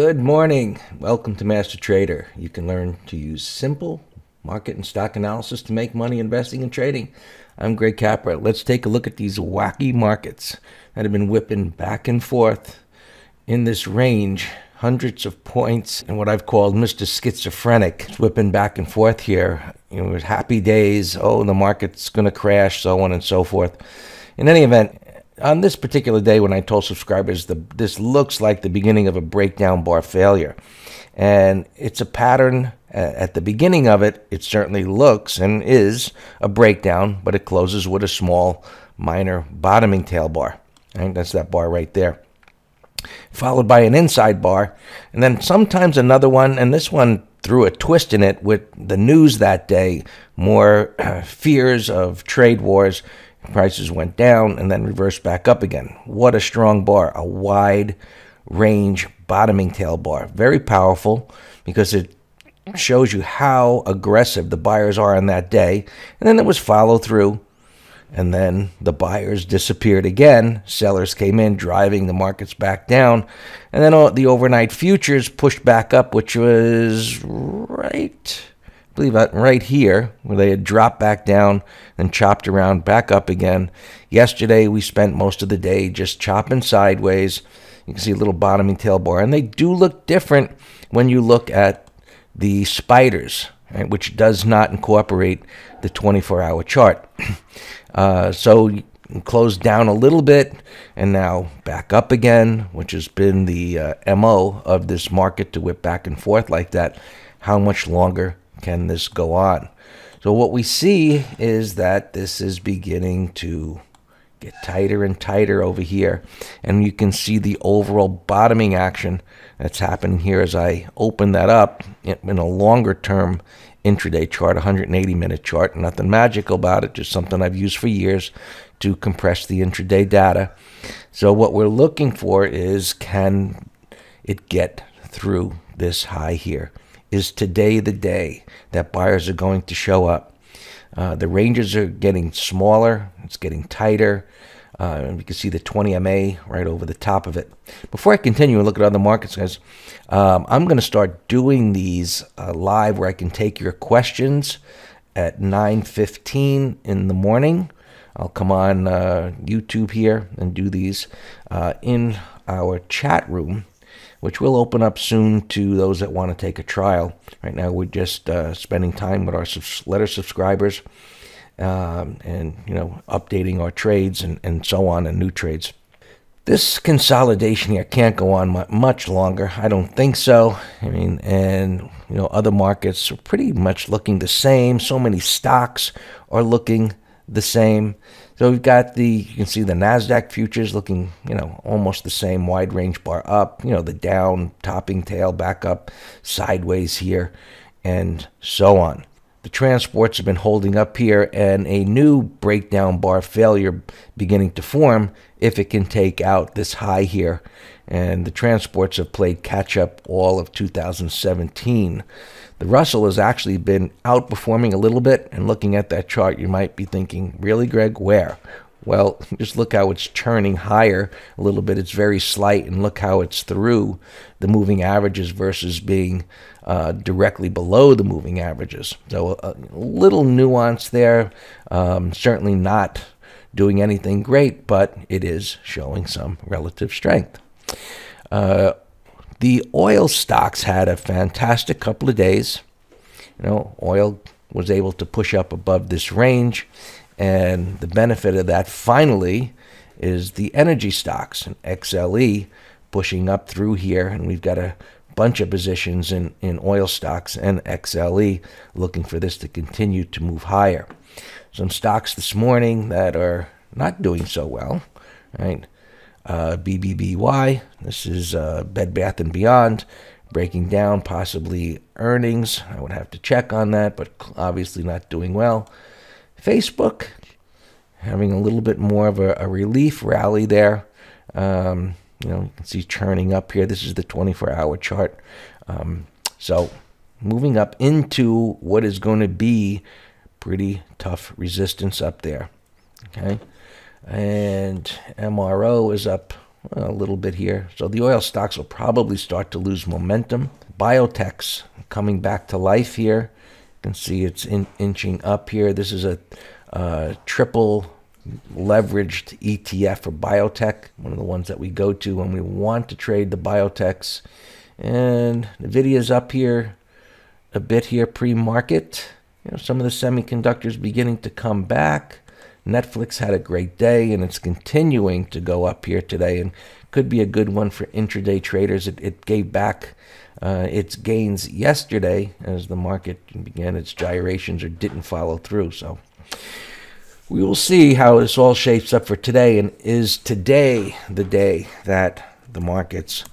Good morning. Welcome to MasterTrader. You can learn to use simple market and stock analysis to make money investing and trading. I'm Greg Capra. Let's take a look at these wacky markets that have been whipping back and forth in this range, hundreds of points, and what I've called Mr. Schizophrenic. It's whipping back and forth here. With happy days, oh, the market's going to crash, so on and so forth. In any event, on this particular day when I told subscribers this looks like the beginning of a breakdown bar failure, and it's a pattern. At the beginning of it, it certainly looks and is a breakdown, but it closes with a small minor bottoming tail bar. Right? That's that bar right there, followed by an inside bar, and then sometimes another one, and this one threw a twist in it with the news that day, more fears of trade wars. Prices went down and then reversed back up again. What a strong bar, a wide range bottoming tail bar. Very powerful because it shows you how aggressive the buyers are on that day. And then it was follow through, and then the buyers disappeared again. Sellers came in, driving the markets back down. And then the overnight futures pushed back up, which was right here, where they had dropped back down and chopped around back up again. Yesterday, we spent most of the day just chopping sideways. You can see a little bottoming tail bar, and they do look different when you look at the spiders, right, which does not incorporate the 24-hour chart. So you closed down a little bit, and now back up again, which has been the MO of this market to whip back and forth like that. How much longer can this go on? So what we see is that this is beginning to get tighter and tighter over here, and you can see the overall bottoming action that's happening here as I open that up in a longer term intraday chart, 180-minute chart. Nothing magical about it, just something I've used for years to compress the intraday data. So what we're looking for is, can it get through this high here? Is today the day that buyers are going to show up? The ranges are getting smaller. It's getting tighter. And you can see the 20 MA right over the top of it. Before I continue and look at other markets, guys, I'm going to start doing these live where I can take your questions at 9:15 in the morning. I'll come on YouTube here and do these in our chat room, which will open up soon to those that want to take a trial. Right now, we're just spending time with our letter subscribers and, updating our trades and so on, and new trades. This consolidation here can't go on much longer. I don't think so. I mean, and, other markets are pretty much looking the same. So many stocks are looking the same. So we've got you can see the NASDAQ futures looking, almost the same, wide range bar up, the down, topping tail back up, sideways here, and so on. The transports have been holding up here, and a new breakdown bar failure beginning to form if it can take out this high here. And the transports have played catch up all of 2017. The Russell has actually been outperforming a little bit, and looking at that chart, you might be thinking, really, Greg, where? Well, just look how it's churning higher a little bit. It's very slight, and look how it's through the moving averages versus being directly below the moving averages. So a little nuance there. Certainly not doing anything great, but it is showing some relative strength. The oil stocks had a fantastic couple of days. Oil was able to push up above this range, and the benefit of that finally is the energy stocks, and XLE pushing up through here, and we've got a bunch of positions in oil stocks and XLE looking for this to continue to move higher. Some stocks this morning that are not doing so well, right? BBBY, this is Bed Bath & Beyond, breaking down, possibly earnings. I would have to check on that, but obviously not doing well. Facebook, having a little bit more of a relief rally there. You can see churning up here. This is the 24-hour chart. So moving up into what is going to be pretty tough resistance up there. Okay. And MRO is up a little bit here. So the oil stocks will probably start to lose momentum. Biotechs coming back to life here. You can see it's inching up here. This is a triple leveraged ETF for biotech, one of the ones that we go to when we want to trade the biotechs. And NVIDIA's up here a bit here pre-market. Some of the semiconductors beginning to come back. Netflix had a great day, and it's continuing to go up here today, and could be a good one for intraday traders. It gave back its gains yesterday as the market began its gyrations or didn't follow through. So we will see how this all shapes up for today, and is today the day that the markets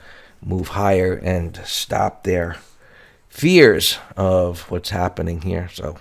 move higher and stop their fears of what's happening here. So